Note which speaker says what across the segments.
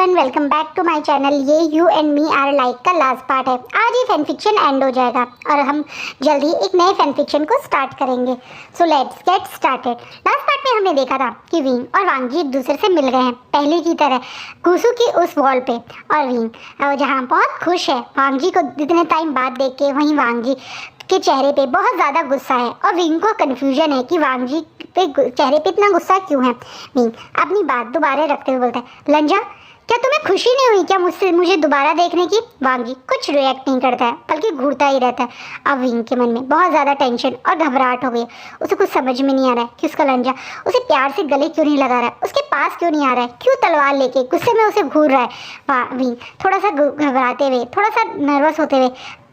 Speaker 1: Everyone, welcome back to my channel. ये you and me are like का last part है। आज ये फैन फिक्शन एंड हो जाएगा और हम जल्दी एक नए फैन फिक्शन को स्टार्ट करेंगे। So let's get started. Last part में हमने देखा था कि विंग और वांगजी एक दूसरे से मिल गए हैं, पहले की तरह गुसू की उस वॉल पे। और विंग जहाँ बहुत खुश है वांगजी को इतने टाइम बाद देख के, वहीं वांगजी के चेहरे पे बहुत ज़्यादा गुस्सा है और विंग को कन्फ्यूजन है कि वांगजी पे चेहरे पे इतना गुस्सा क्यों है। विंग अपनी बात दोबारा रखते हुए बोलता है, लंजा क्या तुम्हें खुशी नहीं हुई क्या मुझे दोबारा देखने की? वांगजी कुछ रिएक्ट नहीं करता है, बल्कि घूरता ही रहता है। अब विंग के मन में बहुत ज़्यादा टेंशन और घबराहट हो गई। उसे कुछ समझ में नहीं आ रहा है कि उसका लंजा उसे प्यार से गले क्यों नहीं लगा रहा है, उसके पास क्यों नहीं आ रहा है, क्यों तलवार लेके गुस्से में उसे घूर रहा है। विंग थोड़ा सा घबराते हुए, थोड़ा सा नर्वस होते हुए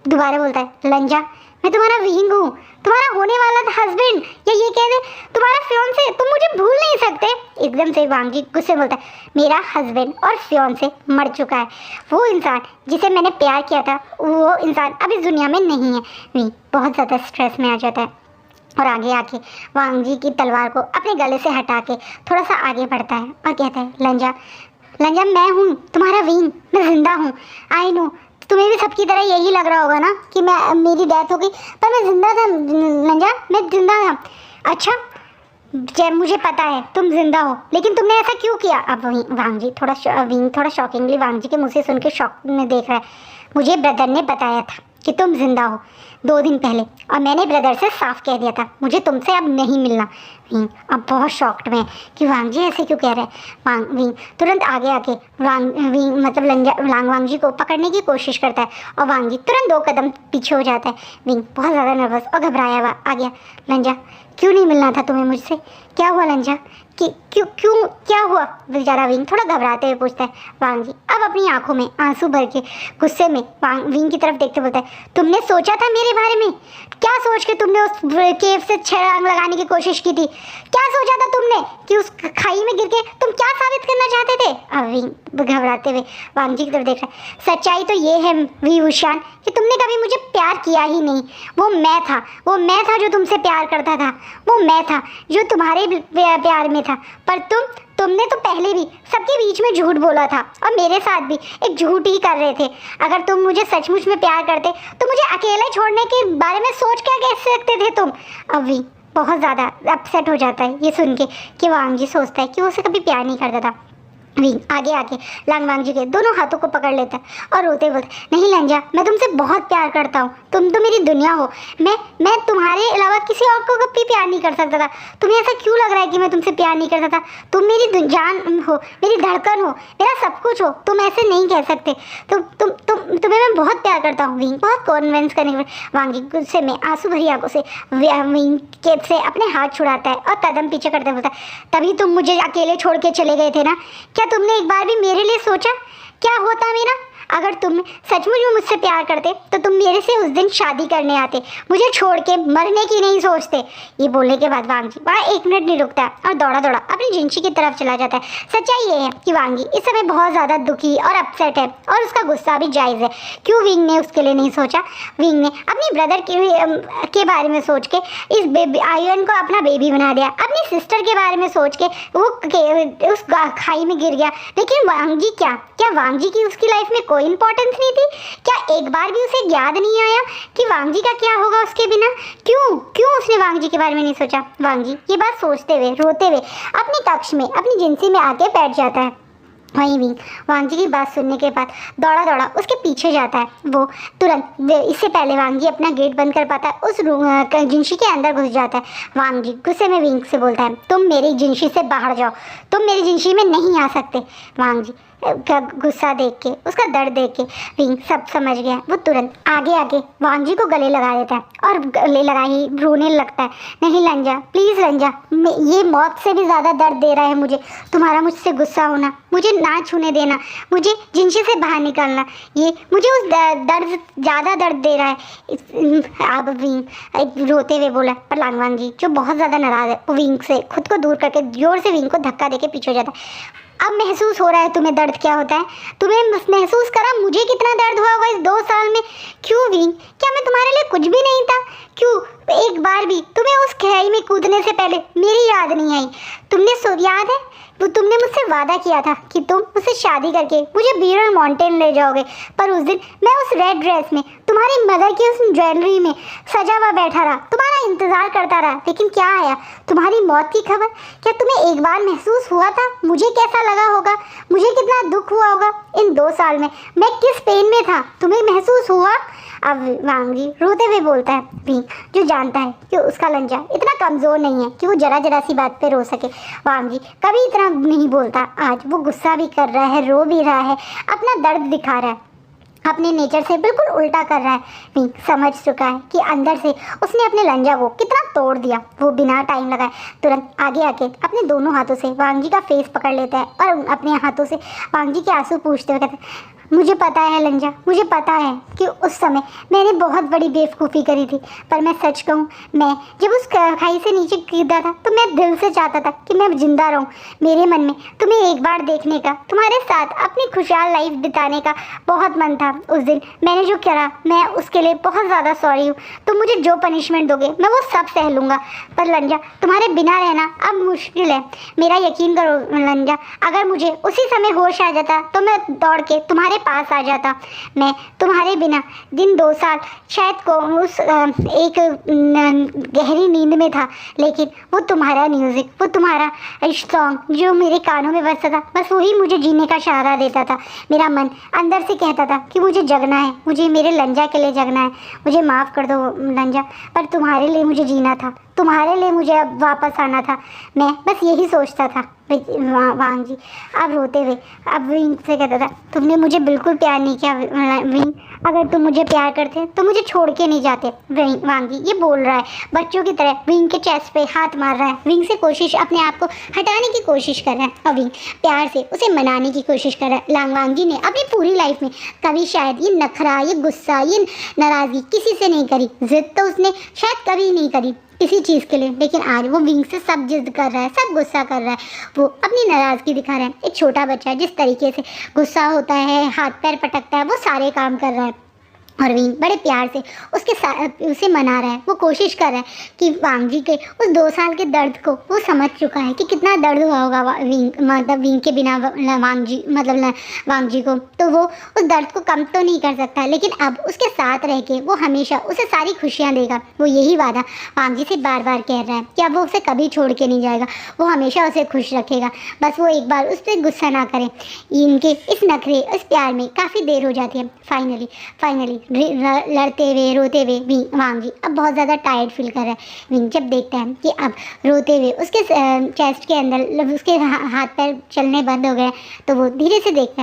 Speaker 1: दोबारा बोलता है, लंजा मैं तुम्हारा विंग हूँ, तुम्हारा होने वाला हस्बैंड, या ये कह दे तुम्हारा फियांसे, तुम मुझे भूल नहीं सकते। एकदम से वांगजी गुस्से में बोलता है, मेरा हस्बैंड और फियांसे मर चुका है। वो इंसान जिसे मैंने प्यार किया था वो इंसान अब इस दुनिया में नहीं है। विंग बहुत ज़्यादा स्ट्रेस में आ जाता है और आगे आके वांगजी की तलवार को अपने गले से हटा के थोड़ा सा आगे बढ़ता है और कहता है, लंजा लंजा मैं हूँ तुम्हारा विंग, मैं जिंदा हूँ। आई नो तुम्हें भी सबकी तरह यही लग रहा होगा ना कि मेरी डेथ हो गई, पर मैं जिंदा था लंजा, मैं जिंदा था। अच्छा जब मुझे पता है तुम जिंदा हो, लेकिन तुमने ऐसा क्यों किया? अब वांगजी थोड़ा शॉकिंगली वांगजी के मुँह से सुन के शॉक में देख रहा है। मुझे ब्रदर ने बताया था कि तुम जिंदा हो 2 दिन पहले, और मैंने ब्रदर से साफ कह दिया था मुझे तुमसे अब नहीं मिलना। अब बहुत शॉक्ड में कि वांगजी ऐसे क्यों कह रहे हैं। विंग तुरंत आगे आके वांगजी को पकड़ने की कोशिश करता है और वांगजी तुरंत 2 कदम पीछे हो जाता है। विंग बहुत ज़्यादा नर्वस और घबराया हुआ आ गया, लंजा क्यों नहीं मिलना था तुम्हें मुझसे? क्या हुआ लंजा, कि क्यों क्या हुआ? बेचारा विंग थोड़ा घबराते हुए पूछता है। वांगजी अब अपनी आंखों में आंसू भर के गुस्से में विंग की तरफ देखते बोलता है, तुमने सोचा था मेरे बारे में? क्या सोच के तुमने उस केव से छलांग लगाने की कोशिश की थी? क्या सोचा था तुमने कि उस खाई में गिर के तुम क्या साबित करना चाहते थे? अब विंग घबराते हुए वांगजी की तरफ देख रहा है। सच्चाई तो ये है विभूषण कि तुमने कभी मुझे प्यार किया ही नहीं। वो मैं था जो तुमसे प्यार करता था, वो मैं था जो तुम्हारे प्यार में था। पर तुमने तो पहले भी सबके बीच में झूठ बोला था और मेरे साथ भी एक झूठ ही कर रहे थे। अगर तुम मुझे सचमुच में प्यार करते तो मुझे अकेले छोड़ने के बारे में सोच क्या कह सकते थे तुम? अब विंग बहुत ज़्यादा अपसेट हो जाता है ये सुन के कि वांगजी सोचता है कि वो उसे कभी प्यार नहीं करता था। विंग आगे आके वांगजी के दोनों हाथों को पकड़ लेता है और रोते बोलते, नहीं लंजा मैं तुमसे बहुत प्यार करता हूँ, तुम तो मेरी दुनिया हो। मैं तुम्हारे अलावा किसी और को कभी प्यार नहीं कर सकता था। तुम्हें ऐसा क्यों लग रहा है कि मैं तुमसे प्यार नहीं करता था? तुम मेरी जान हो, मेरी धड़कन हो, मेरा सब कुछ हो, तुम ऐसे नहीं कह सकते। तुम्हें मैं बहुत प्यार करता हूँ। विंग बहुत कॉन्विंस करने के बाद वांगजी गुस्से में आंसू भरी आंखों से विंग के से अपने हाथ छुड़ाता है और कदम पीछे करते बोलता है, तभी तुम मुझे अकेले छोड़ के चले गए थे ना? क्या तुमने एक बार भी मेरे लिए सोचा क्या होता मेरा? अगर तुम सचमुच में मुझसे प्यार करते तो तुम मेरे से उस दिन शादी करने आते, मुझे छोड़ के मरने की नहीं सोचते। ये बोलने के बाद वांगजी वहाँ 1 मिनट नहीं रुकता और दौड़ा अपनी जिंशी की तरफ चला जाता है। सच्चाई ये है कि वांगजी इस समय बहुत ज़्यादा दुखी और अपसेट है और उसका गुस्सा भी जायज़ है। क्यों विंग ने उसके लिए नहीं सोचा? विंग ने अपनी ब्रदर के बारे में सोच के इस आयन को अपना बेबी बना दिया, अपनी सिस्टर के बारे में सोच के वो उस खाई में गिर गया। लेकिन वांगजी क्या वांगजी की उसकी लाइफ में कोई इंपॉर्टेंस नहीं थी? क्या एक बार भी उसे याद नहीं आया कि वांगजी का क्या होगा उसके बिना? क्यों उसने वांगजी के बारे में नहीं सोचा? वांगजी ये बात सोचते हुए रोते हुए अपने कक्ष में अपनी जिंसी में आके बैठ जाता है। वहीं विंग वांगजी की बात सुनने के बाद दौड़ा उसके पीछे जाता है। वो तुरंत इससे पहले वांगजी अपना गेट बंद कर पाता है उस जिंशी के अंदर घुस जाता है। वांगजी गुस्से में विंग से बोलता है, तुम मेरी जिंशी से बाहर जाओ, तुम मेरी जिंशी में नहीं आ सकते। वांगजी का गुस्सा देख के, उसका दर्द देख के विंग सब समझ गया। वो तुरंत आगे आके वांगजी को गले लगा देता है और गले लगा ही रोने लगता है, नहीं लंजा प्लीज़ लंजा, ये मौत से भी ज़्यादा दर्द दे रहा है मुझे तुम्हारा मुझसे गुस्सा होना, मुझे ना छूने देना, मुझे जिंशी से बाहर निकलना, ये मुझे उस दर्द ज़्यादा दर्द दे रहा है। अब विंग रोते हुए बोला, पर वांगजी जो बहुत ज़्यादा नाराज़ है वो विंग से खुद को दूर करके जोर से विंग को धक्का देके पीछे हो जाता है। अब महसूस हो रहा है तुम्हें दर्द क्या होता है। तुम्हें महसूस करा मुझे कितना दर्द हुआ होगा इस 2 साल में। क्यों विंग, क्या मैं तुम्हारे लिए कुछ भी नहीं था? क्यों एक बार भी तुम्हें उस खाई में कूदने से पहले मेरी याद नहीं आई? याद है वो तुमने मुझसे वादा किया था कि तुम मुझसे शादी करके मुझे बीरल माउंटेन ले जाओगे, पर उस दिन मैं उस रेड ड्रेस में तुम्हारी मदर की उस ज्वेलरी में सजा हुआ बैठा रहा, तुम्हारा इंतज़ार करता रहा, लेकिन क्या आया? तुम्हारी मौत की खबर। क्या तुम्हें एक बार महसूस हुआ था मुझे कैसा लगा होगा, मुझे कितना दुख हुआ होगा इन 2 साल में, मैं किस पेन में था? तुम्हें महसूस हुआ? अब वांगी रोते हुए बोलता है विंग, जो जानता है कि उसका लंजा इतना कमज़ोर नहीं है कि वो जरा जरा सी बात पे रो सके। वांगी कभी इतना नहीं बोलता। आज वो गुस्सा भी कर रहा है, रो भी रहा है, अपना दर्द दिखा रहा है, अपने नेचर से बिल्कुल उल्टा कर रहा है। विंग समझ चुका है कि अंदर से उसने अपने लंजा को कितना तोड़ दिया। वो बिना टाइम लगाए तुरंत आगे आके अपने दोनों हाथों से वांगी का फेस पकड़ लेता है और अपने हाथों से वांगी के आंसू पूछते हुए कहता है, मुझे पता है लंजा, मुझे पता है कि उस समय मैंने बहुत बड़ी बेवकूफ़ी करी थी, पर मैं सच कहूँ, मैं जब उस खाई से नीचे गिरा था तो मैं दिल से चाहता था कि मैं जिंदा रहूँ। मेरे मन में तुम्हें एक बार देखने का, तुम्हारे साथ अपनी खुशहाल लाइफ बिताने का बहुत मन था। उस दिन मैंने जो करा, मैं उसके लिए बहुत ज़्यादा सॉरी हूँ। तुम मुझे जो पनिशमेंट दोगे मैं वो सब सह लूँगा, पर लंजा तुम्हारे बिना रहना अब मुश्किल है। मेरा यकीन करो लंजा, अगर मुझे उसी समय होश आ जाता तो मैं दौड़ के तुम्हारे पास आ जाता। मैं तुम्हारे बिना दिन 2 साल शायद को उस एक गहरी नींद में था, लेकिन वो तुम्हारा म्यूज़िक, वो तुम्हारा सॉन्ग जो मेरे कानों में बजता था, बस वही मुझे जीने का सहारा देता था। मेरा मन अंदर से कहता था कि मुझे जगना है, मुझे मेरे लंजा के लिए जगना है, मुझे माफ़ कर दो लंजा, पर तुम्हारे लिए मुझे जीना था, तुम्हारे लिए मुझे अब वापस आना था। मैं बस यही सोचता था। वांगी अब रोते हुए अब विंग से कहता था, तुमने मुझे बिल्कुल प्यार नहीं किया विंग, अगर तुम मुझे प्यार करते तो मुझे छोड़ के नहीं जाते। वांगी ये बोल रहा है बच्चों की तरह, विंग के चेस्ट पे हाथ मार रहा है, विंग से कोशिश अपने आप को हटाने की कोशिश कर रहा है और विंग प्यार से उसे मनाने की कोशिश कर रहा है। वांगी ने अपनी पूरी लाइफ में कभी शायद ये नखरा, ये गुस्सा, ये नाराज़गी किसी से नहीं करी, जिद तो उसने शायद कभी नहीं करी किसी चीज़ के लिए, लेकिन आज वो विंग से सब जिद कर रहा है, सब गुस्सा कर रहा है, वो अपनी नाराज़गी दिखा रहा है। एक छोटा बच्चा जिस तरीके से गुस्सा होता है, हाथ पैर पटकता है, वो सारे काम कर रहा है और विंग बड़े प्यार से उसके साथ उसे मना रहा है। वो कोशिश कर रहा है कि वांगी के उस 2 साल के दर्द को वो समझ चुका है कि कितना दर्द हुआ होगा विंग के बिना वांगी को, तो वो उस दर्द को कम तो नहीं कर सकता, लेकिन अब उसके साथ रह के वो हमेशा उसे सारी खुशियाँ देगा। वो यही वादा वांगी से बार बार कह रहा है कि अब वो उसे कभी छोड़ के नहीं जाएगा, वो हमेशा उसे खुश रखेगा, बस वो एक बार उस पर गुस्सा ना करे। इनके इस नखरे, इस प्यार में काफ़ी देर हो जाती है। फाइनली लड़ते हुए रोते हुए वांगी अब बहुत ज़्यादा टायर्ड फील कर रहा है। विंग जब देखता है कि अब रोते हुए उसके चेस्ट के अंदर उसके हाथ पैर चलने बंद हो गए, तो वो धीरे से देखता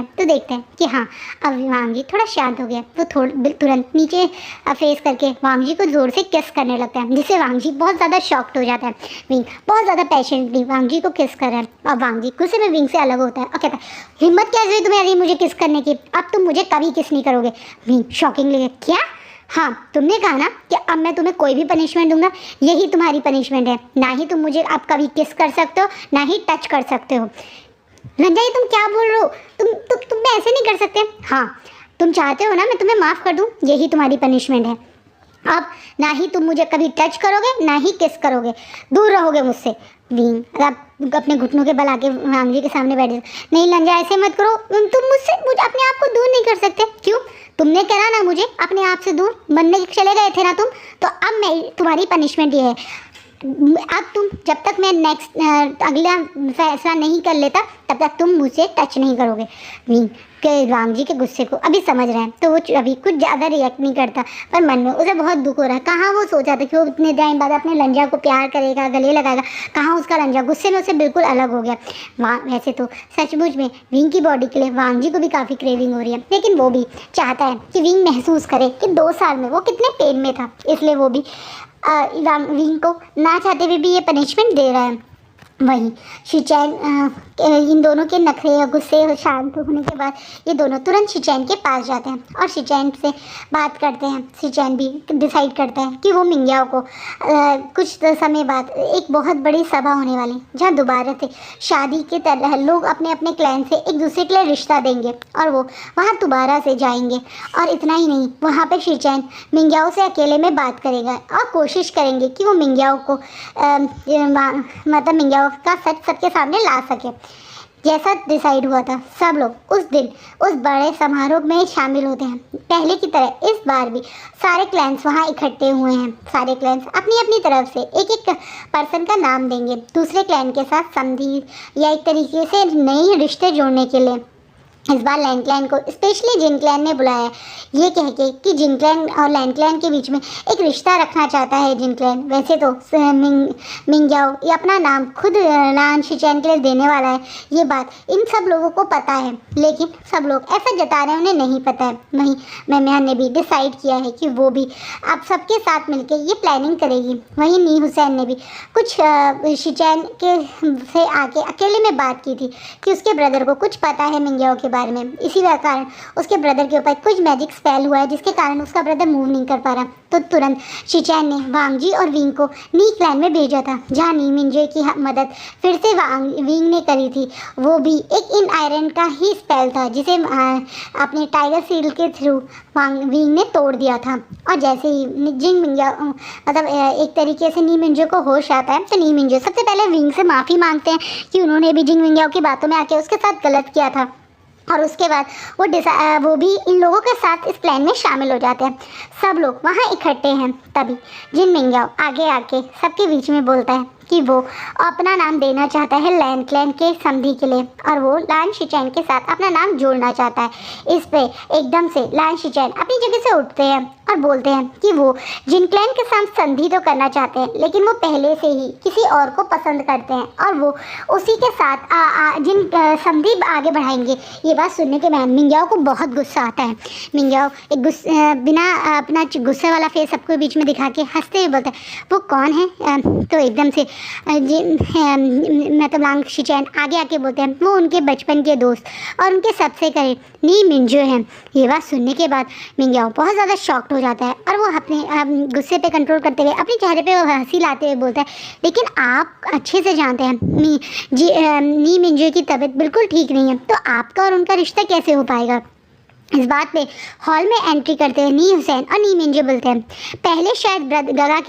Speaker 1: है कि हाँ अब वांगी थोड़ा शांत हो गया। वो तुरंत नीचे फेस करके वांगी को ज़ोर से किस करने लगता है, जिससे वांगी बहुत ज़्यादा शॉक्ड हो जाता है। विंग बहुत ज़्यादा पेशेंटली वांगी को किस कर रहा है और वांगी गुस्से में विंग से अलग होता है और कहता है, हिम्मत कैसे हुई तुम्हें मुझे किस करने की, अब तुम मुझे कभी किस नहीं करोगे। विंग शॉकिंग लगे, क्या? हाँ, तुमने कहा ना कि अब मैं तुम्हें कोई भी पनिशमेंट दूंगा, यही तुम्हारी पनिशमेंट है। ना ही तुम मुझे अब कभी किस कर सकते हो, ना ही टच कर सकते हो। लंजा ये तुम क्या बोल रहे हो? तुम ऐसे नहीं कर सकते। हाँ, तुम चाहते हो ना मैं तुम्हें माफ़ कर दूं, यही तुम्हारी पनिशमेंट है। अब ना ही तुम मुझे कभी टच करोगे, ना ही किस करोगे, दूर रहोगे मुझसे। विंग अब अपने घुटनों के बल आके वांगी के सामने बैठ जाओ। नहीं लंजा ऐसे मत करो, तुम मुझसे अपने आप को दूर नहीं कर सकते। क्यों? तुमने कहा ना मुझे अपने आप से दूर, मन में चले गए थे ना तुम, तो अब मैं तुम्हारी पनिशमेंट ये है, अब तुम जब तक मैं अगला फैसला नहीं कर लेता तब तक तुम मुझसे टच नहीं करोगे। विंग के वांगी के गुस्से को अभी समझ रहे हैं, तो वो अभी कुछ ज़्यादा रिएक्ट नहीं करता, पर मन में उसे बहुत दुख हो रहा है। कहाँ वो सोचा था कि वो इतने टाइम बाद अपने लंजा को प्यार करेगा, गले लगाएगा, कहाँ उसका लंजा गुस्से में उसे बिल्कुल अलग हो गया। वैसे तो सचमुच में विंग की बॉडी के लिए वांगी को भी काफ़ी क्रेविंग हो रही है, लेकिन वो भी चाहता है कि विंग महसूस करे कि 2 साल में वो कितने पेन में था, इसलिए वो भी विंग को ना चाहते हुए भी ये पनिशमेंट दे रहा है। वहीं शिचैन इन दोनों के नखरे और गुस्से और शांत होने के बाद ये दोनों तुरंत शिचैन के पास जाते हैं और शिचैन से बात करते हैं। शिचैन भी डिसाइड करता है कि वो मिंग्याओ को कुछ समय बाद एक बहुत बड़ी सभा होने वाली है, जहाँ दोबारा से शादी के तरह लोग अपने अपने क्लैन से एक दूसरे के लिए रिश्ता देंगे और वो वहाँ दोबारा से जाएंगे। और इतना ही नहीं, वहाँ पर शिचैन मिंग्याओ से अकेले में बात करेगा और कोशिश करेंगे कि वो मिंग्याओ को मतलब मिंग्याओ का सच सबके सामने ला सके। जैसा डिसाइड हुआ था, सब लोग उस दिन उस बड़े समारोह में शामिल होते हैं। पहले की तरह इस बार भी सारे क्लैंस वहाँ इकट्ठे हुए हैं। सारे क्लैंस अपनी अपनी तरफ से एक एक पर्सन का नाम देंगे दूसरे क्लैन के साथ संधि या एक तरीके से नए रिश्ते जोड़ने के लिए। इस बार लैंड क्लैन को स्पेशली जिन क्लैन ने बुलाया ये कह के कि जिन क्लैन और लैंड क्लैन के बीच में एक रिश्ता रखना चाहता है जिन क्लैन। वैसे तो मिंग्याओ ये अपना नाम खुद लान शिचैन के लिए देने वाला है, ये बात इन सब लोगों को पता है, लेकिन सब लोग ऐसा जता रहे हैं उन्हें नहीं पता है। वहीं मैम्यान ने भी डिसाइड किया है कि वो भी अब सबके साथ मिलकर ये प्लानिंग करेगी। वहीं नी हुसैन ने भी कुछ शिचैन के से आके अकेले में बात की थी कि उसके ब्रदर को कुछ पता है मिंग्याओ के बारे में। इसी कारण उसके ब्रदर के ऊपर कुछ मैजिक स्पेल हुआ है जिसके कारण उसका ब्रदर मूव नहीं कर पा रहा। तो तुरंत शिचैन ने वांगजी और विंग को नी क्लैन में भेजा था, जहाँ नी मिंजे की मदद फिर से विंग ने करी थी। वो भी एक इन आयरन का ही स्पेल था जिसे अपने टाइगर सील के थ्रू विंग ने तोड़ दिया था। और जैसे ही जिंग मिंजा मतलब एक तरीके से नी मिंजे को होश आता है, तो नी मिंजे सबसे पहले विंग से माफ़ी मांगते हैं कि उन्होंने भी जिंग मिंजाओ की बातों में आके उसके साथ गलत किया था। और उसके बाद वो भी इन लोगों के साथ इस प्लान में शामिल हो जाते हैं। सब लोग वहाँ इकट्ठे हैं। तभी जिन मिंग्याओ आगे आके सबके बीच में बोलता है कि वो अपना नाम देना चाहता है लैंड क्लैन के संधि के लिए और वो लान शिचैन के साथ अपना नाम जोड़ना चाहता है। इस पे एकदम से लान शिचैन अपनी जगह से उठते हैं और बोलते हैं कि वो जिन क्लैन के साथ संधि तो करना चाहते हैं, लेकिन वो पहले से ही किसी और को पसंद करते हैं और वो उसी के साथ जिन संधि आगे बढ़ाएंगे। ये बात सुनने के बाद मिंग्याओ को बहुत गुस्सा आता है। मिंग्याओ एक बिना अपना गुस्से वाला फेस सबके बीच में दिखा के हंसते हुए बोलता है वो कौन है। तो एकदम से मतलब लांग शिचैन आगे आके बोलते हैं वो उनके बचपन के दोस्त और उनके सबसे करीब नी मिंजो हैं। ये बात सुनने के बाद मिंग्याओ बहुत ज़्यादा शॉक्ड हो जाता है और वो अपने गुस्से पे कंट्रोल करते हुए अपने चेहरे पे वो हंसी लाते हुए बोलता है लेकिन आप अच्छे से जानते हैं नी मिंजो की तबीयत बिल्कुल ठीक नहीं है, तो आपका और उनका रिश्ता कैसे हो पाएगा। इस बात पे हॉल में एंट्री करते हैं नी हुसैन और नी मिंजे बोलते हैं पहले शायद दगा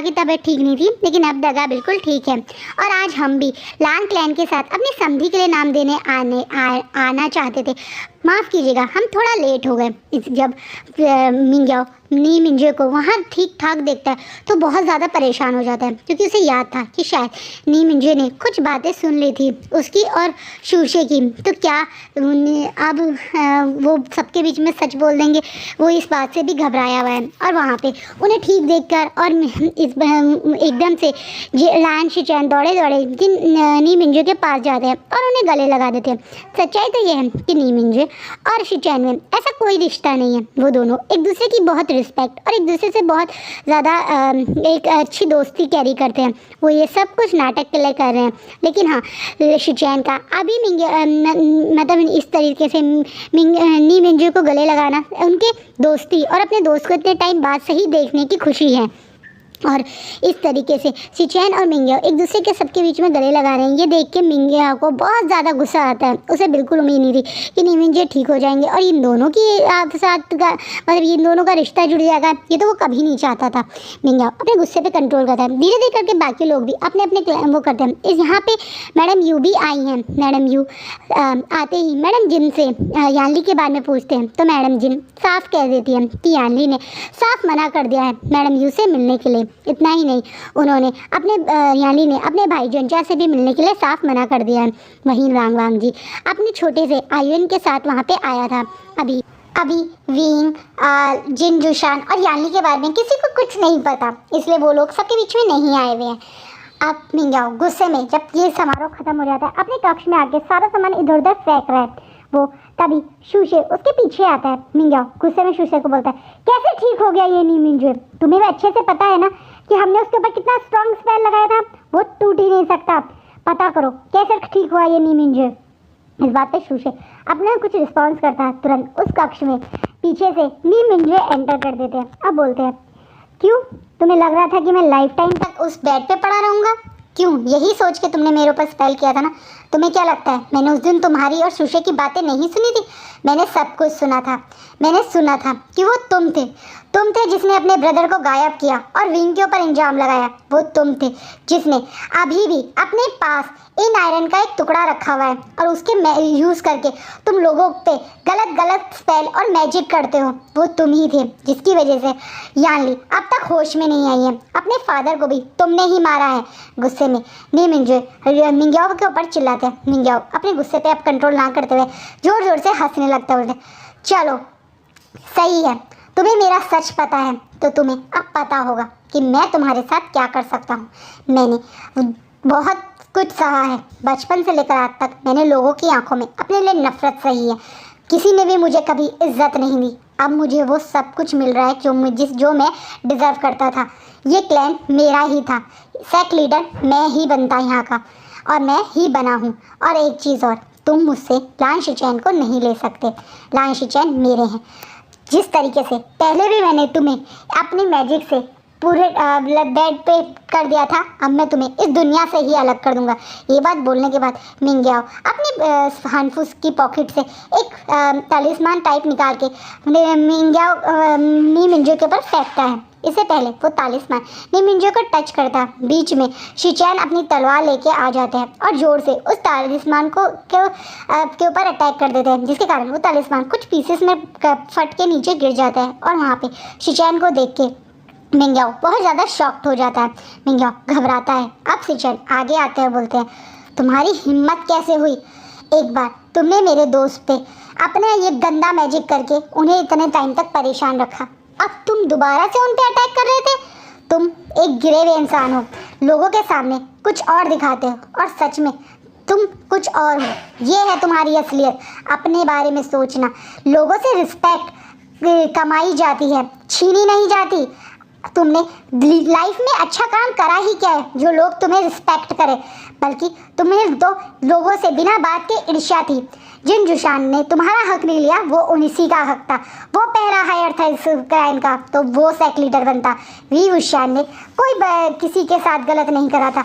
Speaker 1: की तबीयत ठीक नहीं थी, लेकिन अब दगा बिल्कुल ठीक है और आज हम भी लान क्लैन के साथ अपनी संधि के लिए नाम देने आना चाहते थे। माफ़ कीजिएगा हम थोड़ा लेट हो गए। जब मिंग्याओ नी मिंजे को वहाँ ठीक ठाक देखता है तो बहुत ज़्यादा परेशान हो जाता है, क्योंकि उसे याद था कि शायद नी मिंजे ने कुछ बातें सुन ली थी उसकी और शूशे की। तो क्या अब वो सबके बीच में सच बोल देंगे। वो इस बात से भी घबराया हुआ है और वहाँ पे उन्हें ठीक देखकर और एकदम से लान शिचैन दौड़े नी मिंजे के पास जाते हैं और उन्हें गले लगा देते हैं। सच्चाई तो ये है कि नी मिंजे और शिचैन में ऐसा कोई रिश्ता नहीं है। वो दोनों एक दूसरे की बहुत रिस्पेक्ट और एक दूसरे से बहुत ज़्यादा एक अच्छी दोस्ती कैरी करते हैं। वो ये सब कुछ नाटक के लिए कर रहे हैं, लेकिन हाँ शिचैन का अभी मतलब इस तरीके से नी मिंजे को गले लगाना उनके दोस्ती और अपने दोस्त को इतने टाइम बाद सही देखने की खुशी है। और इस तरीके से शिचैन और मिंग्याओ एक दूसरे के सबके बीच में गले लगा रहे हैं। ये देख के मिंग्याओ को बहुत ज़्यादा गुस्सा आता है। उसे बिल्कुल उम्मीद नहीं थी कि नी मिंजे ठीक हो जाएंगे और इन दोनों की साथ का मतलब इन दोनों का रिश्ता जुड़ जाएगा, ये तो वो कभी नहीं चाहता था। मिंग्याओ अपने गुस्से पे कंट्रोल करता है। धीरे धीरे करके बाकी लोग भी अपने अपने वो करते हैं। इस यहाँ पे मैडम यू भी आई हैं। मैडम यू आते ही मैडम जिन से यानली के बारे में पूछते हैं, तो मैडम जिन साफ कह देती है कि यानली ने साफ मना कर दिया है मैडम यू से मिलने के लिए। इतना ही नहीं, उन्होंने यानली ने अपने भाई जंचा से भी मिलने के लिए साफ मना कर दिया है। वहीं वांग जी अपने छोटे से आयुन के साथ वहाँ पे आया था। अभी विंग जिन जुशान और यानली के बारे में किसी को कुछ नहीं पता, इसलिए वो लोग सबके बीच में नहीं आए हुए हैं। अब मिंग्याओ गुस्से में जब ये समारोह खत्म हो जाता है अपने कक्ष में आके सारा सामान इधर उधर फेंक रहा है। वो तभी शूशे उसके पीछे आता है। मिंग्याओ गुस्से में शूशे को बोलता है कैसे ठीक हो गया ये नी मिंजे, तुम्हें भी अच्छे से पता है ना कि हमने उसके ऊपर कितना स्ट्रॉन्ग स्पेल लगाया था, वो टूट ही नहीं सकता। पता करो कैसे ठीक हुआ ये नी मिंजे। इस बात पे शुशे अपने कुछ रिस्पॉन्स करता है। तुरंत उस कक्ष में पीछे से नी मिंजे एंटर कर देते हैं। अब बोलते हैं, क्यों तुम्हें लग रहा था कि मैं लाइफ टाइम तक उस बेड पे पड़ा रहूँगा? क्यों यही सोच के तुमने मेरे ऊपर स्पेल किया था ना? तुम्हें क्या लगता है मैंने उस दिन तुम्हारी और सुशे की बातें नहीं सुनी थी? मैंने सब कुछ सुना था। मैंने सुना था कि वो तुम थे जिसने अपने ब्रदर को गायब किया और विंग के ऊपर इल्जाम लगाया। वो तुम थे जिसने अभी भी अपने पास इन आयरन का एक टुकड़ा रखा हुआ है और उसके यूज़ करके तुम लोगों पे गलत स्पेल और मैजिक करते हो। वो तुम ही थे जिसकी वजह से यानली अब तक होश में नहीं आई है। अपने फादर को भी तुमने ही मारा है। गुस्से में नी मिंग्याओ के ऊपर चिल्लाते हैं। मिंग्याओ अपने गुस्से पे अब कंट्रोल ना करते हुए जोर जोर से हंसने लगता है। बोलते, चलो सही है, तुम्हें मेरा सच पता है तो तुम्हें अब पता होगा कि मैं तुम्हारे साथ क्या कर सकता हूँ। मैंने बहुत कुछ सहा है। बचपन से लेकर आज तक मैंने लोगों की आंखों में अपने लिए नफरत सही है। किसी ने भी मुझे कभी इज्जत नहीं दी। अब मुझे वो सब कुछ मिल रहा है जो मैं डिज़र्व करता था। ये क्लैन मेरा ही था। सेक लीडर मैं ही बनता यहाँ का और मैं ही बना हूँ। और एक चीज़ और, तुम मुझसे लान शिचैन को नहीं ले सकते। लान शिचैन मेरे हैं। जिस तरीके से पहले भी मैंने तुम्हें अपनी मैजिक से पूरे बेड पे कर दिया था, अब मैं तुम्हें इस दुनिया से ही अलग कर दूंगा। ये बात बोलने के बाद मिंग्याओ अपनी हानफूस की पॉकेट से एक तालिस्मान टाइप निकाल के मिंग्याओ नी मिंजो के ऊपर फेंकता है। इससे पहले वो तालिस्मान नी मिंजो को टच करता, बीच में शिचैन अपनी तलवार लेके आ जाते हैं और जोर से उस तालिस्मान के ऊपर अटैक कर देते हैं, जिसके कारण वो तालिस्मान कुछ पीसेस में फट के नीचे गिर जाता है। और वहाँ पे शिचैन को देख के मिंग्याओ बहुत ज़्यादा शॉक्ड हो जाता है। मिंग्याओ घबराता है। अब शिचैन आगे आते हैं, बोलते हैं, तुम्हारी हिम्मत कैसे हुई? एक बार तुमने मेरे दोस्त पे अपना ये गंदा मैजिक करके उन्हें इतने टाइम तक परेशान रखा, अब तुम दोबारा से उन पे अटैक कर रहे थे? तुम एक गिरे हुए इंसान हो, लोगों के सामने कुछ और दिखाते हो और सच में तुम कुछ और हो। ये है तुम्हारी असलियत। अपने बारे में सोचना। लोगों से रिस्पेक्ट कमाई जाती है, छीनी नहीं जाती। तुमने लाइफ में अच्छा काम करा ही क्या है जो लोग तुम्हें रिस्पेक्ट करें? बल्कि तुम्हें तो लोगों से बिना बात के ईर्ष्या थी। जिन जुशान ने तुम्हारा हक नहीं लिया वो उन्हीं का हक था। वो पहला हायर था इस क्राइम का, तो वो सेक लीडर बनता। वी उशान ने किसी के साथ गलत नहीं करा था।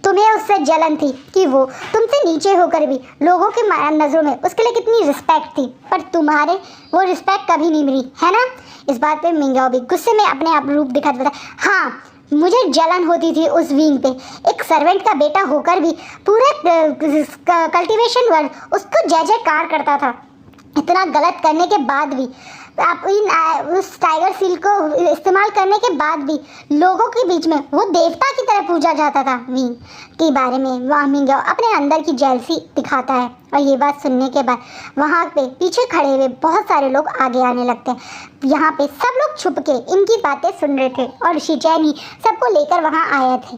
Speaker 1: तुम्हें उससे जलन थी कि वो तुमसे नीचे होकर भी लोगों के नज़रों में उसके लिए कितनी रिस्पेक्ट थी, पर तुम्हारे वो रिस्पेक्ट कभी नहीं मिली, है ना? इस बात पे मिंग्याओ भी गुस्से में अपने आप रूप दिखाता था। हाँ, मुझे जलन होती थी उस विंग पे। एक सर्वेंट का बेटा होकर भी पूरे कल्टीवेशन वर्ल्ड उसको जय जयकार करता था। इतना गलत करने के बाद भी, आप उस टाइगर सील को इस्तेमाल करने के बाद भी लोगों के बीच में वो देवता की तरह पूजा जाता था। विंग के बारे में वहाँ मिंग्याओ अपने अंदर की जेलसी दिखाता है। और ये बात सुनने के बाद वहाँ पे पीछे खड़े हुए बहुत सारे लोग आगे आने लगते हैं। यहाँ पे सब लोग छुप के इनकी बातें सुन रहे थे और शिचैन ही सबको लेकर वहाँ आए थे।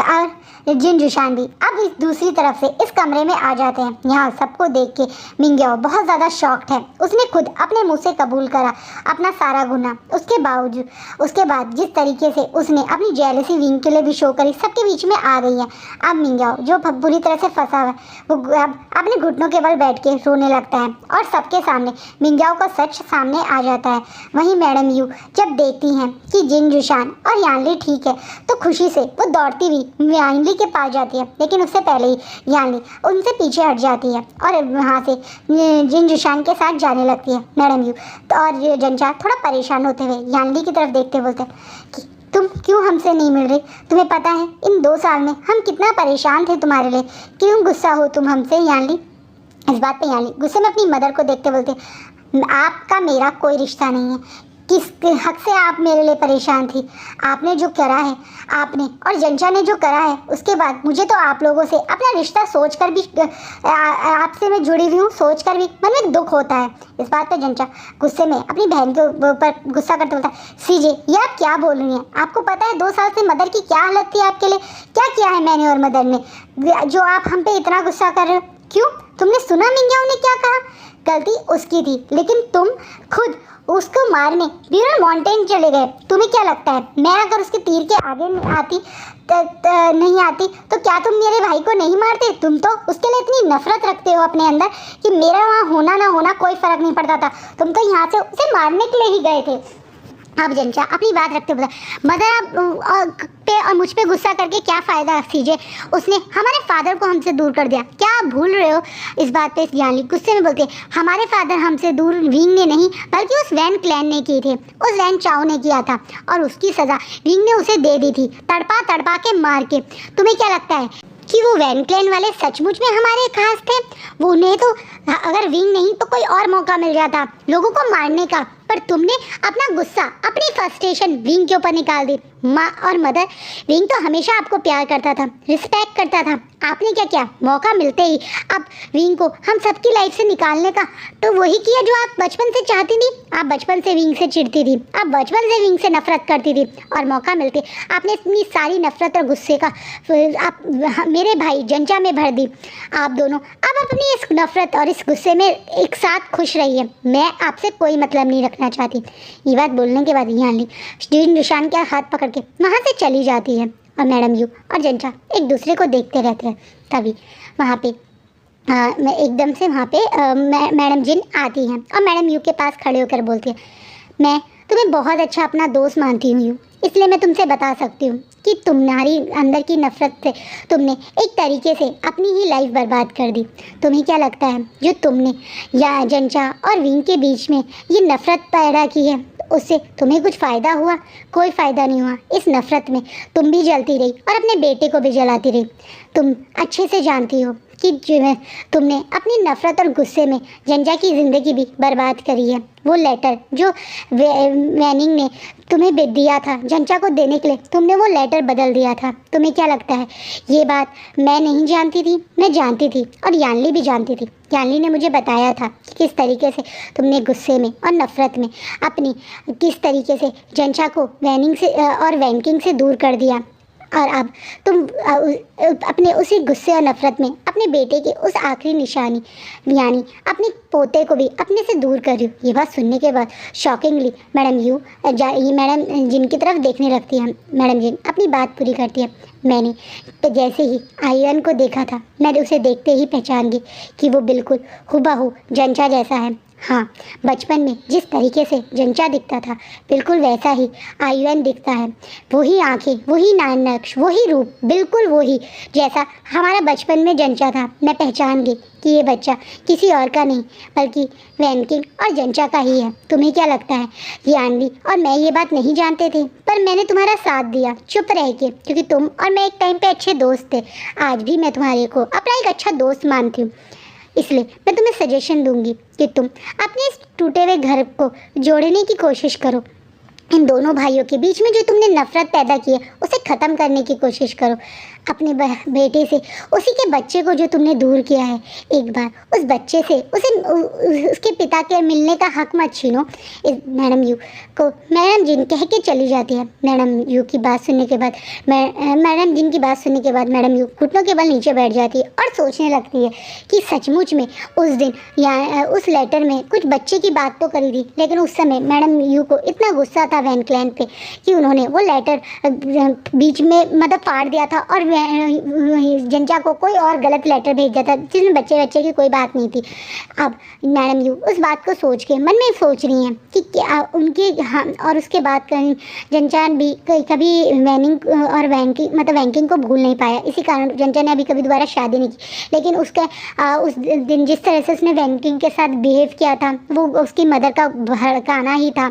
Speaker 1: और जिन जुशान भी अब इस दूसरी तरफ से इस कमरे में आ जाते हैं। यहाँ सबको देख के मिंग्याओ बहुत ज़्यादा शॉक्ड है। उसने खुद अपने मुंह से कबूल करा अपना सारा गुनाह। उसके बाद जिस तरीके से उसने अपनी जेलसी विंग के लिए भी शो करी, सबके बीच में आ गई है। अब मिंग्याओ जो बुरी तरह से फंसा हुआ है वो अब अपने घुटनों के बल बैठ के रोने लगता है और सबके सामने मिंग्याओ का सच सामने आ जाता है। वहीं मैडम यू जब देखती हैं कि जिन जुशान और यानली ठीक है तो खुशी से वो दौड़ती हुई यानली के पास जाती है, लेकिन उससे पहले ही यानली उनसे पीछे हट जाती है और वहाँ से जिन जुशान के साथ जाने लगती है मैडम यू। तो और जनचा थोड़ा परेशान होते हुए यानली की तरफ देखते बोलते हैं कि तुम क्यों हमसे नहीं मिल रही? तुम्हें पता है इन 2 साल में हम कितना परेशान थे तुम्हारे लिए। क्यों गुस्सा हो तुम हमसे यानली? इस बात पे यानली गुस्से में अपनी मदर को देखते बोलते, आपका मेरा कोई रिश्ता नहीं है। किस हक से आप मेरे लिए परेशान थी? आपने जो करा है आपने और जनचा ने जो करा है, उसके बाद मुझे तो आप लोगों से अपना रिश्ता सोचकर भी आपसे मैं जुड़ी हुई हूँ सोचकर भी मन में दुख होता है। इस बात पे जनचा गुस्से में अपनी बहन के ऊपर गुस्सा करते बोलता है, सीजे ये आप क्या बोल रही हैं? आपको पता है 2 साल से मदर की क्या हालत थी? आपके लिए क्या किया है मैंने और मदर ने जो आप हम पे इतना गुस्सा कर रहे हो? क्यों? तुमने सुना मिंग्याओ ने क्या कहा? गलती उसकी थी, लेकिन तुम खुद उसको मारने ब्यूरन माउंटेन चले गए। तुम्हें क्या लगता है मैं अगर उसके तीर के आगे नहीं आती तो क्या तुम मेरे भाई को नहीं मारते? तुम तो उसके लिए इतनी नफरत रखते हो अपने अंदर कि मेरा वहाँ होना ना होना कोई फर्क नहीं पड़ता था। तुम तो यहाँ से उसे मारने के लिए ही गए थे। अब जनचा अपनी बात रखते हुए मदर पे और मुझ पे गुस्सा करके क्या फ़ायदा सीजे? उसने हमारे फादर को हमसे दूर कर दिया। क्या आप भूल रहे हो इस बात पे? जानली गुस्से में बोलते हमारे फादर हमसे दूर विंग ने नहीं बल्कि उस वैन क्लैन ने किए थे। उस वैन चाओ ने किया था और उसकी सज़ा विंग ने उसे दे दी थी, तड़पा तड़पा के मार के। तुम्हें क्या लगता है कि वो वैन क्लैन वाले सचमुच में हमारे खास थे? वो उन्हें तो अगर विंग नहीं तो कोई और मौका मिल जाता लोगों को मारने का, पर तुमने अपना गुस्सा अपनी फ्रस्ट्रेशन विंग के ऊपर निकाल दी। माँ और मदर, विंग तो हमेशा आपको प्यार करता था, रिस्पेक्ट करता था। आपने क्या किया? मौका मिलते ही अब विंग को हम सबकी लाइफ से निकालने का तो वही किया जो आप बचपन से चाहती थी। आप बचपन से विंग से चिढ़ती थी, आप बचपन से विंग से नफरत करती थी और मौका मिलते आपने अपनी सारी नफरत और गुस्से का आप मेरे भाई जंचा में भर दी। आप दोनों अब अपनी इस नफरत और इस गुस्से में एक साथ खुश रहिए। मैं आपसे कोई मतलब नहीं रखना चाहती। ये बात बोलने के बाद यानी निशान का हाथ पकड़ के वहाँ से चली जाती है और मैडम यू और जंचा एक दूसरे को देखते रहते हैं। तभी वहाँ पे मैं एकदम से वहाँ पे मैडम जिन आती हैं और मैडम यू के पास खड़े होकर बोलती है मैं तुम्हें बहुत अच्छा अपना दोस्त मानती हूँ, इसलिए मैं तुमसे बता सकती हूँ कि तुम्हारी अंदर की नफरत से तुमने एक तरीके से अपनी ही लाइफ बर्बाद कर दी। तुम्हें क्या लगता है जो तुमने या जंचा और विंग के बीच में ये नफरत पैदा की है उससे तुम्हें कुछ फ़ायदा हुआ? कोई फ़ायदा नहीं हुआ। इस नफ़रत में तुम भी जलती रही और अपने बेटे को भी जलाती रही। तुम अच्छे से जानती हो कि तुमने अपनी नफ़रत और गुस्से में जंजा की ज़िंदगी भी बर्बाद करी है। वो लेटर जो वैनिंग ने तुम्हें दिया था जंचा को देने के लिए, तुमने वो लेटर बदल दिया था। तुम्हें क्या लगता है ये बात मैं नहीं जानती थी? मैं जानती थी और यानली भी जानती थी। यानली ने मुझे बताया था कि किस तरीके से तुमने गुस्से में और नफ़रत में अपनी किस तरीके से जंचा को वैनिंग से और वैंकिंग से दूर कर दिया और अब तुम अपने उसी गुस्से और नफ़रत में अपने बेटे की उस आखिरी निशानी यानी अपने पोते को भी अपने से दूर कर रही हो। ये बात सुनने के बाद शॉकिंगली मैडम यू ये मैडम जिन की तरफ देखने लगती है। मैडम जिन अपनी बात पूरी करती है। मैंने तो जैसे ही आयन को देखा था मैंने उसे देखते ही पहचान गई कि वो बिल्कुल हुबहू जंचा जैसा है। हाँ, बचपन में जिस तरीके से जंचा दिखता था बिल्कुल वैसा ही आयुन दिखता है। वही आंखें, वही नक्श, वही रूप, बिल्कुल वही जैसा हमारा बचपन में जंचा था। मैं पहचान गई कि ये बच्चा किसी और का नहीं बल्कि वैनकिंग और जंचा का ही है। तुम्हें क्या लगता है यानवी और मैं ये बात नहीं जानते थे, पर मैंने तुम्हारा साथ दिया चुप रह के, क्योंकि तुम और मैं एक टाइम पे अच्छे दोस्त थे। आज भी मैं तुम्हारे को अपना एक अच्छा दोस्त मानती हूँ, इसलिए मैं तुम्हें सजेशन दूंगी कि तुम अपने इस टूटे हुए घर को जोड़ने की कोशिश करो। इन दोनों भाइयों के बीच में जो तुमने नफ़रत पैदा की है उसे ख़त्म करने की कोशिश करो। अपने बेटे से, उसी के बच्चे को जो तुमने दूर किया है, एक बार उस बच्चे से उसके पिता के मिलने का हक मत छीनो। मैडम यू को मैडम जिन कह के चली जाती है। मैडम यू की बात सुनने के बाद मैडम जिन की बात सुनने के बाद मैडम यू घुटनों के बल नीचे बैठ जाती है और सोचने लगती है कि सचमुच में उस दिन या उस लेटर में कुछ बच्चे की बात तो करी थी, लेकिन उस समय मैडम यू को इतना गुस्सा था वैन क्लैन पे कि उन्होंने वो लेटर बीच में मतलब फाड़ दिया था और जंचा को कोई और गलत लेटर भेज दिया था जिसमें बच्चे की कोई बात नहीं थी। अब मैडम यू उस बात को सोच के मन में सोच रही हैं कि क्या उनके हाँ, और उसके बाद जंचा भी कभी वैनिंग और वैंकिंग को भूल नहीं पाया। इसी कारण जंचा ने अभी कभी दोबारा शादी नहीं की, लेकिन उसके उस दिन जिस तरह से उसने वैंकिंग के साथ बिहेव किया था वो उसकी मदर का भड़काना ही था।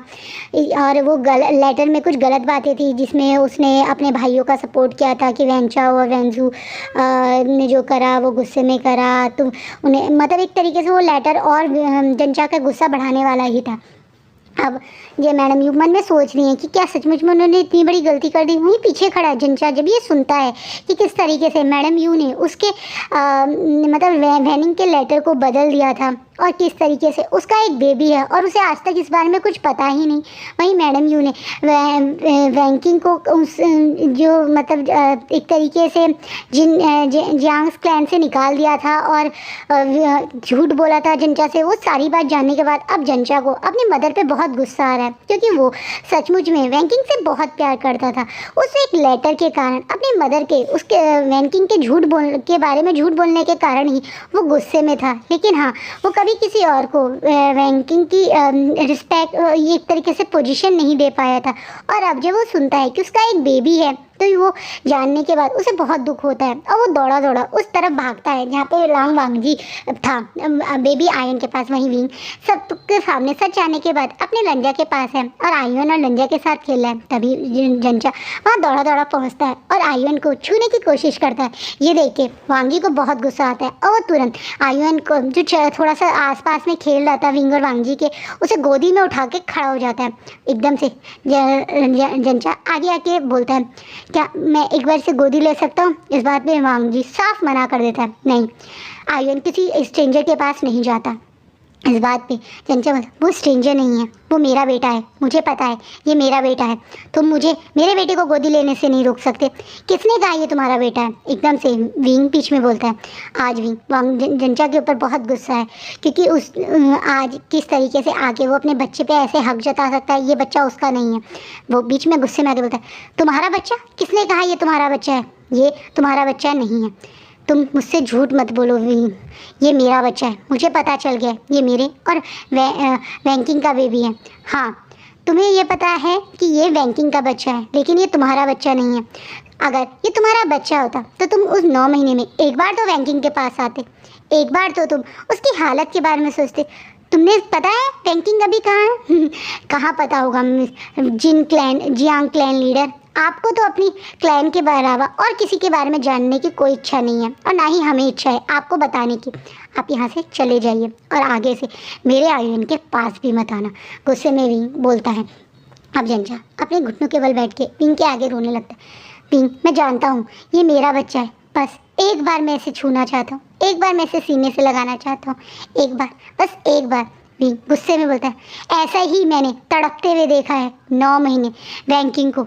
Speaker 1: और वो लेटर में कुछ गलत बातें थी जिसमें उसने अपने भाइयों का सपोर्ट किया था कि वैंचा और वैंजू ने जो करा वो गुस्से में करा, तो उन्हें मतलब एक तरीके से वो लेटर और जंचा का गुस्सा बढ़ाने वाला ही था। अब ये मैडम यू मन में सोच रही हैं कि क्या सचमुच में उन्होंने इतनी बड़ी गलती कर दी। वहीं पीछे खड़ा है जंचा, जब ये सुनता है कि किस तरीके से मैडम यू ने उसके मतलब वैनिंग के लेटर को बदल दिया था और किस तरीके से उसका एक बेबी है और उसे आज तक इस बारे में कुछ पता ही नहीं। वहीं मैडम यू ने वैंकिंग को उस जो मतलब एक तरीके से जियांग्स क्लैन से निकाल दिया था और झूठ बोला था जंचा से। वो सारी बात जानने के बाद अब जंचा को अपनी मदर पे बहुत गुस्सा आ रहा है, क्योंकि वो सचमुच में वैंकिंग से बहुत प्यार करता था। उस एक लेटर के कारण अपनी मदर के उसके वैंकिंग के बारे में झूठ बोलने के कारण ही वो गुस्से में था। लेकिन हाँ, वो कभी किसी और को वैंकिंग की रिस्पेक्ट ये एक तरीके से पोजीशन नहीं दे पाया था। और अब जब वो सुनता है कि उसका एक बेबी है तो वो जानने के बाद उसे बहुत दुख होता है और वो दौड़ा दौड़ा उस तरफ भागता है जहाँ पे लांग वांगजी था बेबी आयन के पास। वहीं विंग सबके सामने सच जानने के बाद अपने लंजा के पास है और आयन और लंजा के साथ खेल रहा है। तभी जंचा वहाँ दौड़ा दौड़ा पहुँचता है और आयन को छूने की कोशिश करता है। ये देख के वांगी को बहुत गुस्सा आता है और वो तुरंत आयन को जो थोड़ा सा आसपास में खेल रहा था विंग और वांगी के, उसे गोदी में उठा के खड़ा हो जाता है एकदम से। जंचा आगे आके बोलता है, क्या मैं एक बार से गोदी ले सकता हूँ? इस बात पे वांगी साफ मना कर देता है, नहीं, आयन किसी स्ट्रेंजर के पास नहीं जाता। इस बात पे जंचा बोलता, वो स्ट्रेंजर नहीं है, वो मेरा बेटा है, मुझे पता है ये मेरा बेटा है, तुम मुझे मेरे बेटे को गोदी लेने से नहीं रोक सकते। किसने कहा ये तुम्हारा बेटा है? एकदम से विंग बीच में बोलता है। आज विंग जंचा के ऊपर बहुत गुस्सा है, क्योंकि उस आज किस तरीके से आके वो अपने बच्चे पे ऐसे हक जता सकता है, ये बच्चा उसका नहीं है। वो बीच में गुस्से में आके बोलता है, तुम्हारा बच्चा? किसने कहा ये तुम्हारा बच्चा है? ये तुम्हारा बच्चा नहीं है, तुम मुझसे झूठ मत बोलो विंग, ये मेरा बच्चा है, मुझे पता चल गया ये मेरे और वैंकिंग का बेबी है। हाँ, तुम्हें ये पता है कि ये वैंकिंग का बच्चा है, लेकिन ये तुम्हारा बच्चा नहीं है। अगर ये तुम्हारा बच्चा होता तो तुम उस 9 महीने में एक बार तो वैंकिंग के पास आते, एक बार तो तुम उसकी हालत के बारे में सोचते। तुमने पता है वैंकिंग अभी कहाँ है? कहाँ पता होगा जियांग क्लैन लीडर, आपको तो अपनी क्लैन के अलावा और किसी के बारे में जानने की कोई इच्छा नहीं है और ना ही हमें इच्छा है आपको बताने की। आप यहाँ से चले जाइए और आगे से मेरे आयन के पास भी मत आना। गुस्से में विंग बोलता है। अब जंचा अपने घुटनों के बल बैठ के विंग के आगे रोने लगता है। विंग, मैं जानता हूँ ये मेरा बच्चा है, बस एक बार मैं इसे छूना चाहता हूँ, एक बार मैं इसे सीने से लगाना चाहता हूँ, एक बार, बस एक बार। विंग गुस्से में बोलता है, ऐसा ही मैंने तड़पते हुए देखा है 9 महीने वैंकिंग को,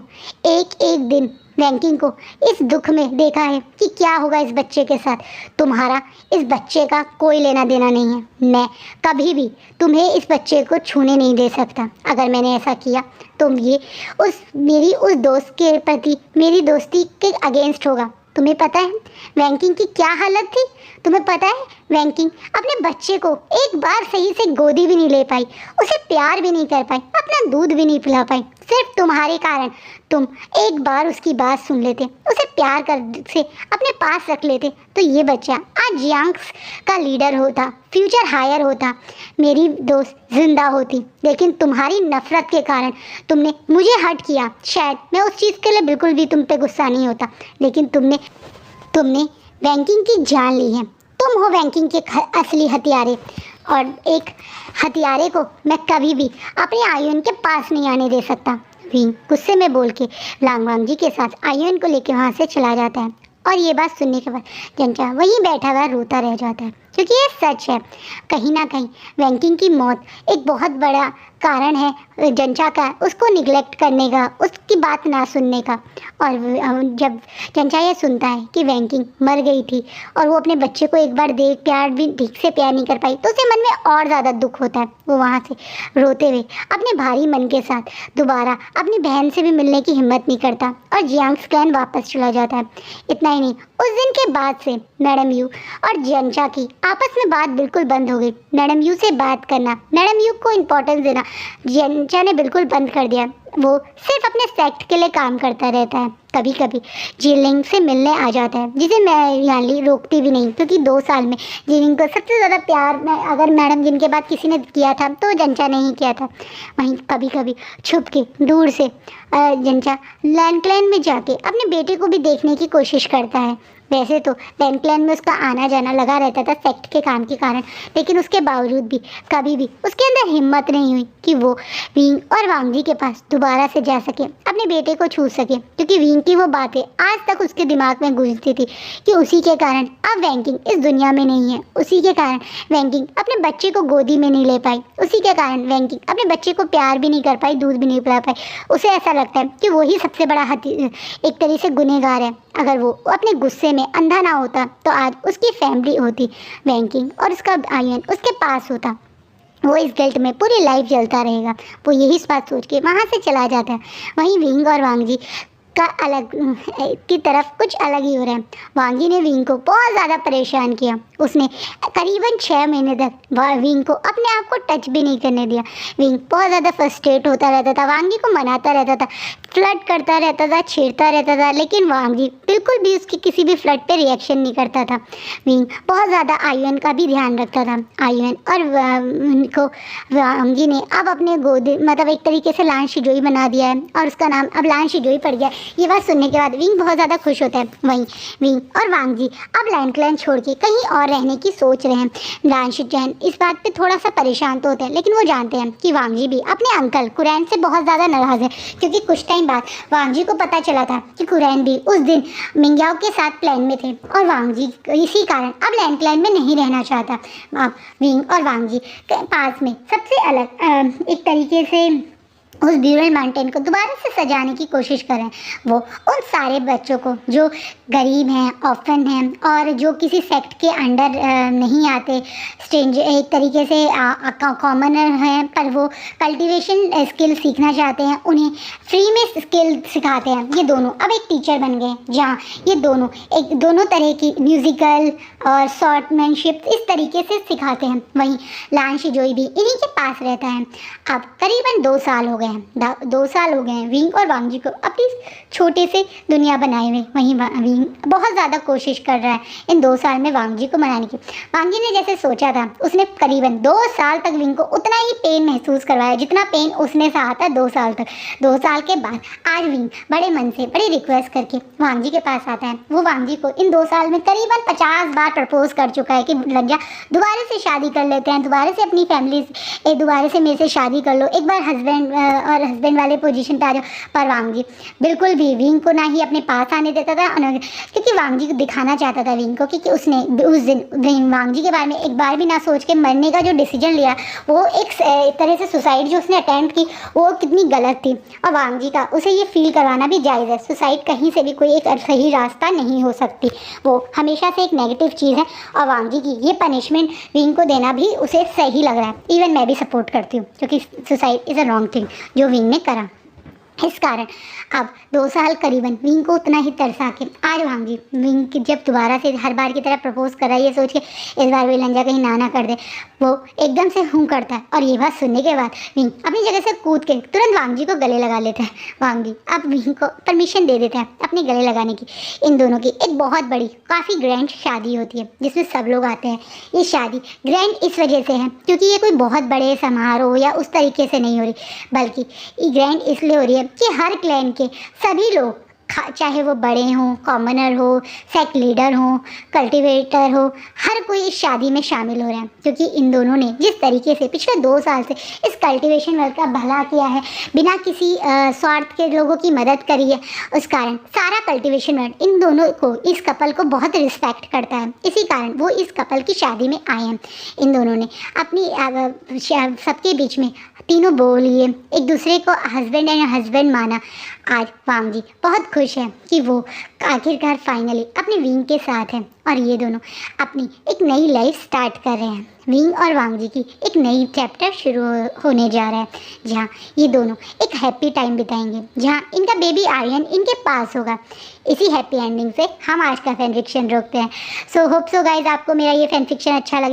Speaker 1: एक एक दिन वैंकिंग को इस दुख में देखा है कि क्या होगा इस बच्चे के साथ। तुम्हारा इस बच्चे का कोई लेना देना नहीं है। मैं कभी भी तुम्हें इस बच्चे को छूने नहीं दे सकता। अगर मैंने ऐसा किया तो ये मेरी उस दोस्त के प्रति मेरी दोस्ती के अगेंस्ट होगा। तुम्हें पता है वैंकिंग की क्या हालत थी? तुम्हें पता है वैंकिंग अपने बच्चे को एक बार सही से गोदी भी नहीं ले पाई, उसे प्यार भी नहीं कर पाई, अपना दूध भी नहीं पिला पाई। सिर्फ तुम्हारे कारण तुम एक बार उसकी बात सुन लेते, उसे प्यार कर से अपने पास रख लेते तो ये बच्चा आज जियांग्स का लीडर होता, फ्यूचर हायर होता, मेरी दोस्त जिंदा होती। लेकिन तुम्हारी नफरत के कारण तुमने मुझे हर्ट किया। शायद मैं उस चीज़ के लिए बिल्कुल भी तुम पे गुस्सा नहीं होता, लेकिन तुमने वैंकिंग की जान ली है। तुम हो वैंकिंग के असली हथियारे, और एक हथियारे को मैं कभी भी अपने आयन के पास नहीं आने दे सकता। विंग गुस्से में बोल के लांगवांग के साथ आयन को लेकर वहाँ से चला जाता है। और ये बात सुनने के बाद जंचा वहीं बैठा हुआ रोता रह जाता है, क्योंकि ये सच है। कहीं ना कहीं वैंकिंग की मौत एक बहुत बड़ा कारण है जंचा का उसको निगलेक्ट करने का, उसकी बात ना सुनने का। और जब जंचा ये सुनता है कि वैंकिंग मर गई थी और वो अपने बच्चे को एक बार देख प्यार भी ठीक से प्यार नहीं कर पाई, तो उसे मन में और ज़्यादा दुख होता है। वो वहाँ से रोते हुए अपने भारी मन के साथ दोबारा अपनी बहन से भी मिलने की हिम्मत नहीं करता और जियांग्स क्लैन वापस चला जाता है। इतना ही नहीं, उस दिन के बाद से मैडम यू और जंचा की आपस में बात बिल्कुल बंद हो गई। मैडम यू से बात करना, मैडम यू को इम्पोर्टेंस देना जंचा ने बिल्कुल बंद कर दिया। वो सिर्फ अपने सेक्ट के लिए काम करता रहता है। कभी कभी जीलिंग से मिलने आ जाता है, जिसे मैं यानी रोकती भी नहीं, क्योंकि 2 साल में जीलिंग को सबसे ज़्यादा प्यार अगर मैडम जिनके बाद किसी ने किया था तो जंचा ने ही किया था। वहीं कभी कभी छुप के दूर से जंचा लैंडक्लैन में जाके अपने बेटे को भी देखने की कोशिश करता है। वैसे तो लैंडक्लैन में उसका आना जाना लगा रहता था सेक्ट के काम के कारण, लेकिन उसके बावजूद भी कभी भी उसके अंदर हिम्मत नहीं हुई कि वो विंग और वांगजी के पास दोबारा से जा सके, अपने बेटे को छू सके, क्योंकि विंग की वो बातें आज तक उसके दिमाग में गूंजती थी कि उसी के कारण अब वैंकिंग इस दुनिया में नहीं है, उसी के कारण वैंकिंग अपने बच्चे को गोदी में नहीं ले पाई, उसी के कारण वैंकिंग अपने बच्चे को प्यार भी नहीं कर पाई, दूध भी नहीं पिला पाई। उसे ऐसा लगता है कि वही सबसे बड़ा एक तरह से गुनहगार है। अगर वो अपने गुस्से में अंधा ना होता तो आज उसकी फैमिली होती, वैंकिंग और उसका आयन उसके पास होता। वो इस गिल्ट में पूरी लाइफ जलता रहेगा। वो यही बात सोच के वहाँ से चला जाता है। वहीं विंग और वांग जी का अलग की तरफ कुछ अलग ही हो रहा है। वांग जी ने विंग को बहुत ज़्यादा परेशान किया। उसने करीबन 6 महीने तक विंग को अपने आप को टच भी नहीं करने दिया। विंग बहुत ज़्यादा फ्रस्ट्रेट होता रहता था, वांग जी को मनाता रहता था, फ्लर्ट करता रहता था, छेड़ता रहता था, लेकिन वांग जी बिल्कुल भी उसकी किसी भी फ्लर्ट पे रिएक्शन नहीं करता था। विंग बहुत ज़्यादा आयुन का भी ध्यान रखता था। आयुन और उनको वांग जी ने अब अपने गोद मतलब एक तरीके से लान शिजोई बना दिया है और उसका नाम अब लान शिजोई पड़ गया। ये बात सुनने के बाद विंग बहुत ज़्यादा खुश होता है। वहीं विंग और वांग जी अब लैंड क्लैन छोड़ के कहीं और रहने की सोच रहे हैं। लान शिजोई इस बात पे थोड़ा सा परेशान तो होते हैं, लेकिन वो जानते हैं कि वांग जी भी अपने अंकल कुरैन से बहुत ज़्यादा नाराज़ है, क्योंकि कुछ टाइम बाद वांग जी को पता चला था कि कुरैन भी उस दिन मिंग्याओ के साथ प्लान में थे और वांग जी इसी कारण अब लैंड क्लैन में नहीं रहना चाहता। अब विंग और वांग जी के पास में सबसे अलग एक तरीके से उस ब्यूरल माउंटेन को दोबारा से सजाने की कोशिश करें। वो उन सारे बच्चों को जो गरीब हैं, ऑर्फन हैं और जो किसी सेक्ट के अंडर नहीं आते, स्ट्रेंज एक तरीके से कॉमनर हैं, पर वो कल्टीवेशन स्किल सीखना चाहते हैं, उन्हें फ्री में स्किल सिखाते हैं। ये दोनों अब एक टीचर बन गए, जहाँ ये दोनों तरह की म्यूज़िकल और शॉर्टमैनशिप इस तरीके से सिखाते हैं। वहीं लान शिजोई भी इन्हीं के पास रहता है। अब करीबन 2 साल हो गए हैं, 2 साल हो गए हैं विंग और वांग जी को अपनी छोटे से दुनिया बनाए हुए। वहीं विंग बहुत ज़्यादा कोशिश कर रहा है इन 2 साल में वांग जी को मनाने की। वांग जी ने जैसे सोचा था, उसने करीबन 2 साल तक विंग को उतना ही पेन महसूस करवाया जितना पेन उसने सहा था 2 साल तक। 2 साल के बाद आज विंग बड़े मन से बड़ी रिक्वेस्ट करके वांग जी के पास आता है। वो वांग जी को इन 2 साल में करीबन 50 बार प्रपोज कर चुका है कि लंजा दोबारा से शादी कर लेते हैं, दोबारा से अपनी फैमिली दोबारा से मेरे से शादी कर लो, एक बार हस्बैंड वाले पोजीशन पे आ जाओ। पर वांग जी बिल्कुल भी विंग को ना ही अपने पास आने देता था, क्योंकि वांग जी को दिखाना चाहता था विंग को कि उसने उस दिन वांग जी के बारे में एक बार भी ना सोच के मरने का जो डिसीजन लिया, वो एक तरह से सुसाइड जो उसने अटेम्प्ट की वो कितनी गलत थी। और वांग जी का उसे ये फील करवाना भी जायज़ है। सुसाइड कहीं से भी कोई एक सही रास्ता नहीं हो सकती, वो हमेशा से एक नेगेटिव चीज़ है। और वांग जी की ये पनिशमेंट विंग को देना भी उसे सही लग रहा है। इवन मैं भी सपोर्ट करती हूँ, क्योंकि suicide is a wrong thing जो विंग ने करा। इस कारण अब 2 साल करीबन विंग को उतना ही तरसा के आज वांग जी विंग की जब दोबारा से हर बार की तरह प्रपोज कर रहा है, ये सोच के इस बार भी लंजा कहीं ना कर दे, वो एकदम से हूँ करता है। और ये बात सुनने के बाद विंग अपनी जगह से कूद के तुरंत वांग जी को गले लगा लेता है। वांग जी अब विंग को परमिशन दे देते हैं अपने गले लगाने की। इन दोनों की एक बहुत बड़ी काफ़ी ग्रैंड शादी होती है, जिसमें सब लोग आते हैं। ये शादी ग्रैंड इस वजह से है क्योंकि ये कोई बहुत बड़े समारोह या उस तरीके से नहीं हो रही, बल्कि ये ग्रैंड इसलिए हो रही है कि हर क्लैन के सभी लोग, चाहे वो बड़े हों, कॉमनर हो, सेक्ट लीडर हो, कल्टीवेटर हो, हर कोई इस शादी में शामिल हो रहे हैं। क्योंकि इन दोनों ने जिस तरीके से पिछले 2 साल से इस कल्टीवेशन वर्क का भला किया है, बिना किसी स्वार्थ के लोगों की मदद करी है, उस कारण सारा कल्टीवेशन वर्क इन दोनों को, इस कपल को बहुत रिस्पेक्ट करता है। इसी कारण वो इस कपल की शादी में आए हैं। इन दोनों ने अपनी सबके बीच में तीनों बोल लिए, एक दूसरे को हस्बैंड एंड हस्बैंड माना। आज वांग जी बहुत खुश है कि वो आखिरकार फाइनली अपने विंग के साथ हैं और ये दोनों अपनी एक नई लाइफ स्टार्ट कर रहे हैं। विंग और वांग जी की एक नई चैप्टर शुरू होने जा रहा है, जहाँ ये दोनों एक हैप्पी टाइम बिताएंगे, जहाँ इनका बेबी आर्यन इनके पास होगा। इसी हैप्पी एंडिंग से हम आज का फैन फिक्शन रोकते हैं। सो होप सो गाइज आपको मेरा ये फैन फिक्शन अच्छा लगे।